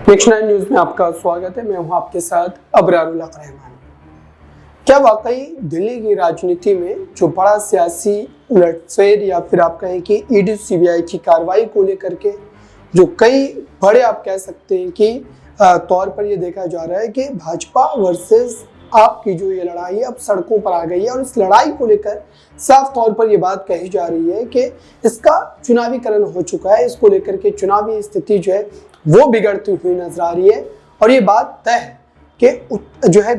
Next9 news में आपका स्वागत है। मैं हूं आपके साथ अबरारुल हक रहमान। क्या वाकई दिल्ली की राजनीति में जो बड़ा सियासी उलटफेर या फिर आप कहें कि ईडी सीबीआई की कार्रवाई को लेकर के जो कई बड़े आप कह सकते हैं कि तौर पर ये देखा जा रहा है कि भाजपा वर्सेस आपकी जो ये लड़ाई है अब सड़कों पर आ गई है और इस लड़ाई को लेकर साफ तौर पर ये बात कही जा रही है कि इसका चुनावीकरण हो चुका है। इसको लेकर के चुनावी स्थिति जो है वो बिगड़ती हुई नजर आ रही है और ये बात तय है कि जो है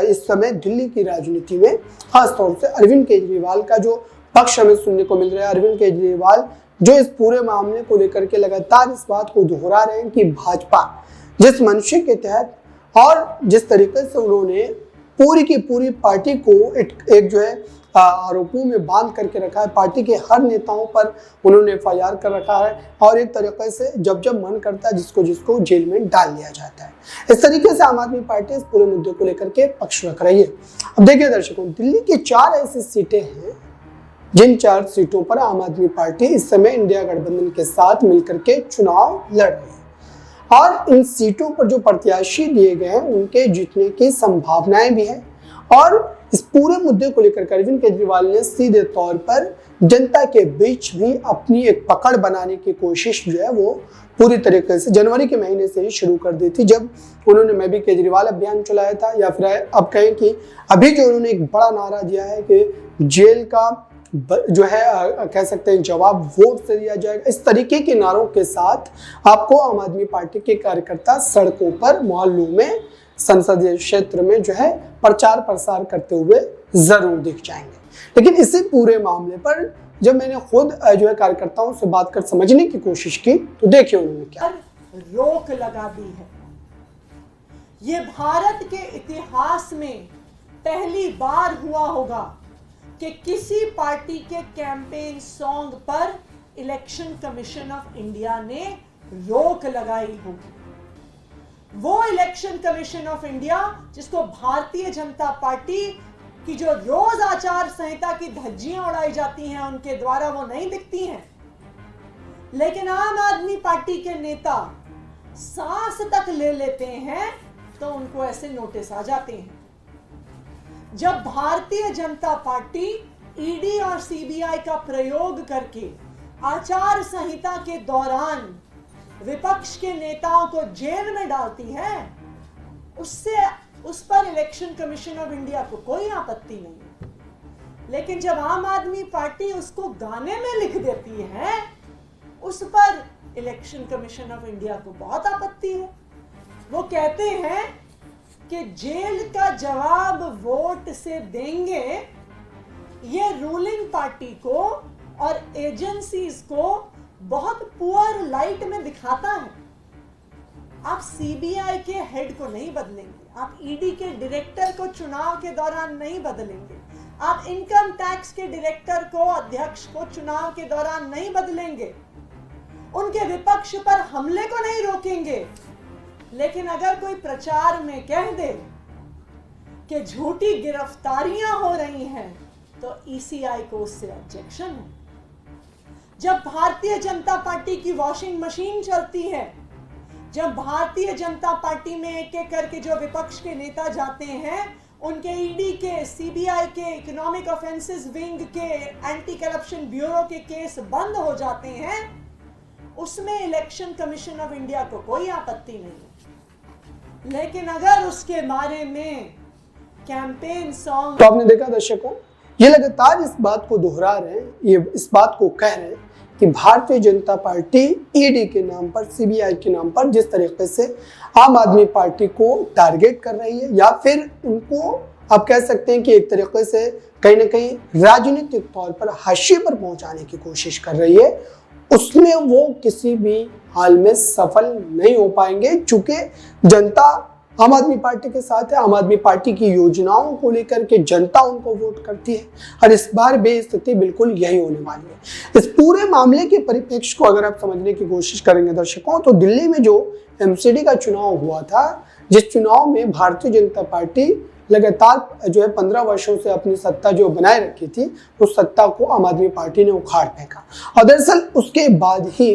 इस समय दिल्ली की राजनीति में खासतौर से अरविंद केजरीवाल का जो पक्ष हमें सुनने को मिल रहा है। अरविंद केजरीवाल जो इस पूरे मामले को लेकर के लगातार इस बात को दोहरा रहे हैं कि भाजपा जिस मंशे के तहत और जिस तरीके से उन्होंने पूरी की पूरी पार्टी को एक जो है आरोपों में बांध करके रखा है, पार्टी के हर नेताओं पर उन्होंने एफआईआर कर रखा है और एक तरीके से जब जब मन करता है जिसको जेल में डाल दिया जाता है। इस तरीके से आम आदमी पार्टी इस पूरे मुद्दे को लेकर के पक्ष रख रही है। अब देखिए दर्शकों, दिल्ली की 4 ऐसी सीटें हैं जिन 4 सीटों पर आम आदमी पार्टी इस समय इंडिया गठबंधन के साथ मिलकर के चुनाव लड़ रही है और इन सीटों पर जो प्रत्याशी दिए गए हैं उनके जीतने की संभावनाएं भी है। और इस पूरे मुद्दे को लेकर अरविंद केजरीवाल ने सीधे तौर पर जनता के बीच भी अपनी एक पकड़ बनाने की कोशिश जो है वो पूरी तरीके से जनवरी के महीने से ही शुरू कर दी थी, जब उन्होंने मैं भी केजरीवाल अभियान चलाया था। या फिर अब कहें कि अभी जो उन्होंने एक बड़ा नारा दिया है कि जेल का जो है कह सकते हैं जवाब वोट से दिया जाएगा। इस तरीके के नारों के साथ आपको आम आदमी पार्टी के कार्यकर्ता सड़कों पर, मोहल्लों में, संसदीय क्षेत्र में जो है प्रचार प्रसार करते हुए जरूर दिख जाएंगे। लेकिन इसी पूरे मामले पर जब मैंने खुद जो है कार्यकर्ताओं से बात कर समझने की कोशिश की तो देखिए उन्होंने क्या रोक लगा दी है। ये भारत के इतिहास में पहली बार हुआ होगा कि किसी पार्टी के कैंपेन सॉन्ग पर इलेक्शन कमीशन ऑफ इंडिया ने रोक लगाई होगी। वो इलेक्शन कमीशन ऑफ इंडिया जिसको भारतीय जनता पार्टी की जो रोज आचार संहिता की धज्जियां उड़ाई जाती हैं उनके द्वारा वो नहीं दिखती हैं, लेकिन आम आदमी पार्टी के नेता सांस तक ले लेते हैं तो उनको ऐसे नोटिस आ जाते हैं। जब भारतीय जनता पार्टी ईडी और सीबीआई का प्रयोग करके आचार संहिता के दौरान विपक्ष के नेताओं को जेल में डालती है, उस पर इलेक्शन कमीशन ऑफ इंडिया को कोई आपत्ति नहीं है। लेकिन जब आम आदमी पार्टी उसको गाने में लिख देती है, उस पर इलेक्शन कमीशन ऑफ इंडिया को बहुत आपत्ति है। वो कहते हैं कि जेल का जवाब वोट से देंगे, ये रूलिंग पार्टी को और एजेंसीज को बहुत पुअर लाइट में दिखाता है। आप सीबीआई के हेड को नहीं बदलेंगे, आप ईडी के डायरेक्टर को चुनाव के दौरान नहीं बदलेंगे, आप इनकम टैक्स के डायरेक्टर को, अध्यक्ष को चुनाव के दौरान नहीं बदलेंगे, उनके विपक्ष पर हमले को नहीं रोकेंगे। लेकिन अगर कोई प्रचार में कह दे कि झूठी गिरफ्तारियां हो रही हैं तो ईसीआई को उससे ऑब्जेक्शन है। जब भारतीय जनता पार्टी की वॉशिंग मशीन चलती है, जब भारतीय जनता पार्टी में एक एक करके जो विपक्ष के नेता जाते हैं, उनके ईडी के, सीबीआई के, इकोनॉमिक ऑफेंसेस विंग के, एंटी करप्शन ब्यूरो के केस बंद हो जाते हैं, उसमें इलेक्शन कमीशन ऑफ इंडिया को कोई आपत्ति नहीं है। लेकिन अगर उसके बारे में कैंपेन सॉन्ग, तो आपने देखा दर्शकों, ये लगातार इस बात को दोहरा रहे हैं, ये इस बात को कह रहे हैं कि भारतीय जनता पार्टी ईडी के नाम पर, सीबीआई के नाम पर जिस तरीके से आम आदमी पार्टी को टारगेट कर रही है या फिर उनको आप कह सकते हैं कि एक तरीके से कहीं ना कहीं राजनीतिक तौर पर हाशिए पर पहुंचाने की कोशिश कर रही है, उसमें वो किसी भी हाल में सफल नहीं हो पाएंगे। चूंकि जनता आम आदमी पार्टी के साथ है, आम आदमी पार्टी की योजनाओं को लेकर के जनता उनको वोट करती है और इस बार भी स्थिति बिल्कुल यही होने वाली है। इस पूरे मामले के परिप्रेक्ष्य को अगर आप समझने की कोशिश करेंगे दर्शकों, तो दिल्ली में जो एमसीडी का चुनाव हुआ था, जिस चुनाव में भारतीय जनता पार्टी लगातार जो है 15 वर्षों से अपनी सत्ता जो बनाए रखी थी, उस सत्ता को आम आदमी पार्टी ने उखाड़ फेंका और दरअसल उसके बाद ही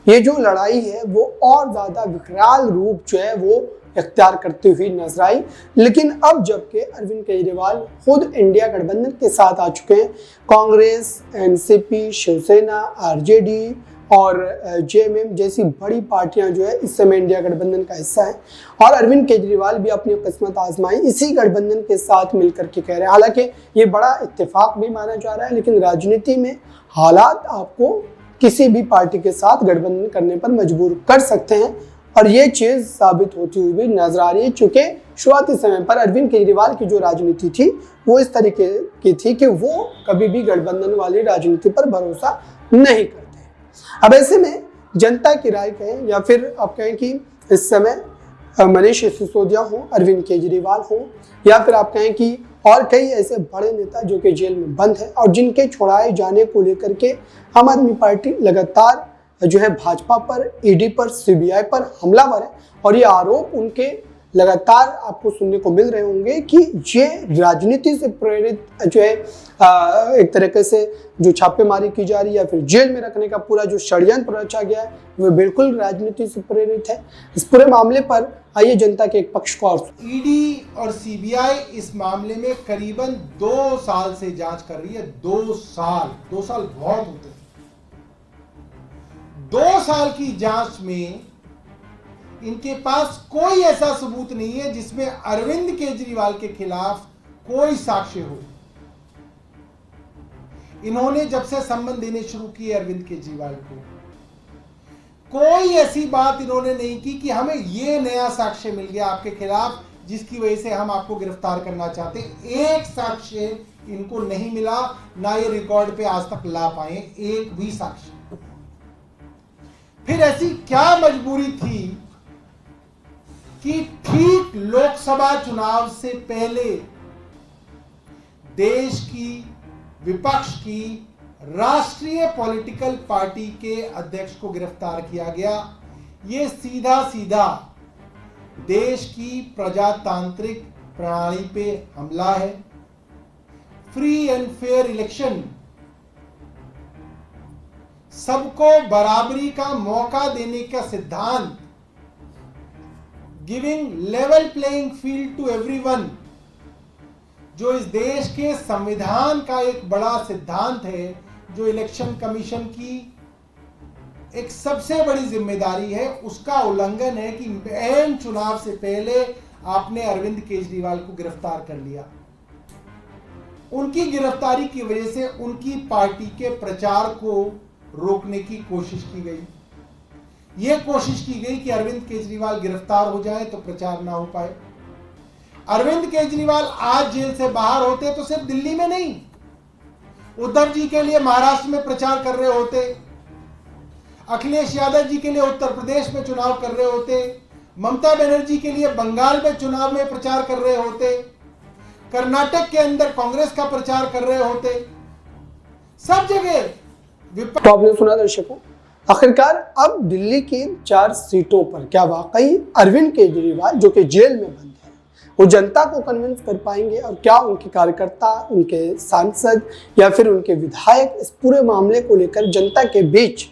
ये जो लड़ाई है वो और ज्यादा विकराल रूप जो है वो इख्तियार करती हुई नजर आई। लेकिन अब जबकि अरविंद केजरीवाल खुद इंडिया गठबंधन के साथ आ चुके हैं, कांग्रेस, एनसीपी, शिवसेना, आरजेडी और जेएमएम जैसी बड़ी पार्टियां जो है इस समय इंडिया गठबंधन का हिस्सा है, और अरविंद केजरीवाल भी अपनी किस्मत आजमाई इसी गठबंधन के साथ मिलकर के कह रहे हैं। हालांकि ये बड़ा इत्तेफाक भी माना जा रहा है, लेकिन राजनीति में हालात आपको किसी भी पार्टी के साथ गठबंधन करने पर मजबूर कर सकते हैं, और ये चीज साबित होती हुई भी नजर आ रही है। चूंकि शुरुआती समय पर अरविंद केजरीवाल की जो राजनीति थी वो इस तरीके की थी कि वो कभी भी गठबंधन वाली राजनीति पर भरोसा नहीं करते। अब ऐसे में जनता की राय कहें या फिर आप कहें कि इस समय मनीष सिसोदिया हो, अरविंद केजरीवाल हो, या फिर आप कहें कि और कई ऐसे बड़े नेता जो कि जेल में बंद हैं और जिनके छुड़ाए जाने को लेकर के आम आदमी पार्टी लगातार जो है भाजपा पर, ईडी पर, सीबीआई पर हमलावर है, और ये आरोप उनके लगातार आपको सुनने को मिल रहे होंगे कि ये राजनीति से प्रेरित जो है एक तरीके से जो छापेमारी की जा रही है या फिर जेल में रखने का पूरा जो षड्यंत्र रचा गया है वो बिल्कुल राजनीति से प्रेरित है। इस पूरे मामले पर आइए जनता के एक पक्ष को और ईडी और सीबीआई इस मामले में करीबन 2 साल से जांच कर रही है। 2 साल बहुत होते हैं। 2 साल की जांच में इनके पास कोई ऐसा सबूत नहीं है जिसमें अरविंद केजरीवाल के खिलाफ कोई साक्ष्य हो। इन्होंने जब से संबंध देने शुरू किए अरविंद केजरीवाल को, कोई ऐसी बात इन्होंने नहीं की कि हमें यह नया साक्ष्य मिल गया आपके खिलाफ जिसकी वजह से हम आपको गिरफ्तार करना चाहते। एक साक्ष्य इनको नहीं मिला, ना ये रिकॉर्ड पे आज तक ला पाए एक भी साक्ष्य। फिर ऐसी क्या मजबूरी थी कि ठीक लोकसभा चुनाव से पहले देश की विपक्ष की राष्ट्रीय पॉलिटिकल पार्टी के अध्यक्ष को गिरफ्तार किया गया। यह सीधा सीधा देश की प्रजातांत्रिक प्रणाली पे हमला है। फ्री एंड फेयर इलेक्शन, सबको बराबरी का मौका देने का सिद्धांत, giving level playing field to everyone, जो इस देश के संविधान का एक बड़ा सिद्धांत है, जो इलेक्शन कमीशन की एक सबसे बड़ी जिम्मेदारी है, उसका उल्लंघन है कि ऐन चुनाव से पहले आपने अरविंद केजरीवाल को गिरफ्तार कर लिया। उनकी गिरफ्तारी की वजह से उनकी पार्टी के प्रचार को रोकने की कोशिश की गई। यह कोशिश की गई कि अरविंद केजरीवाल गिरफ्तार हो जाए तो प्रचार ना हो पाए। अरविंद केजरीवाल आज जेल से बाहर होते तो सिर्फ दिल्ली में नहीं, उद्धव जी के लिए महाराष्ट्र में प्रचार कर रहे होते, अखिलेश यादव जी के लिए उत्तर प्रदेश में चुनाव कर रहे होते, ममता बनर्जी के लिए बंगाल में चुनाव में प्रचार कर रहे होते, कर्नाटक के अंदर कांग्रेस का प्रचार कर रहे होते, सब जगह। तो आपने सुना दर्शकों, आखिरकार अब दिल्ली की 4 सीटों पर क्या वाकई अरविंद केजरीवाल जो कि जेल में बंद है वो जनता को कन्विंस कर पाएंगे, और क्या उनके कार्यकर्ता, उनके सांसद या फिर उनके विधायक इस पूरे मामले को लेकर जनता के बीच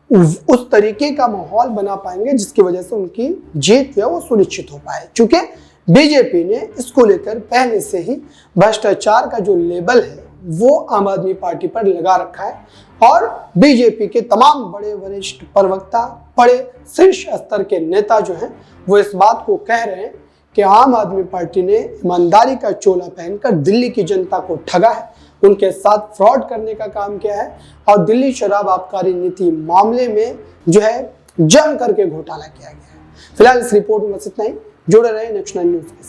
उस तरीके का माहौल बना पाएंगे जिसकी वजह से उनकी जीत जो है वो सुनिश्चित हो पाए। चूंकि बीजेपी ने इसको लेकर पहले से ही भ्रष्टाचार का जो लेबल है वो आम आदमी पार्टी पर लगा रखा है, और बीजेपी के तमाम बड़े वरिष्ठ प्रवक्ता, बड़े शीर्ष स्तर के नेता जो हैं वो इस बात को कह रहे हैं कि आम आदमी पार्टी ने ईमानदारी का चोला पहनकर दिल्ली की जनता को ठगा है, उनके साथ फ्रॉड करने का काम किया है, और दिल्ली शराब आबकारी नीति मामले में जो है जम करके घोटाला किया गया है। फिलहाल इस रिपोर्ट में बस इतना ही। जुड़े रहे नेक्स्ट 9 न्यूज के साथ।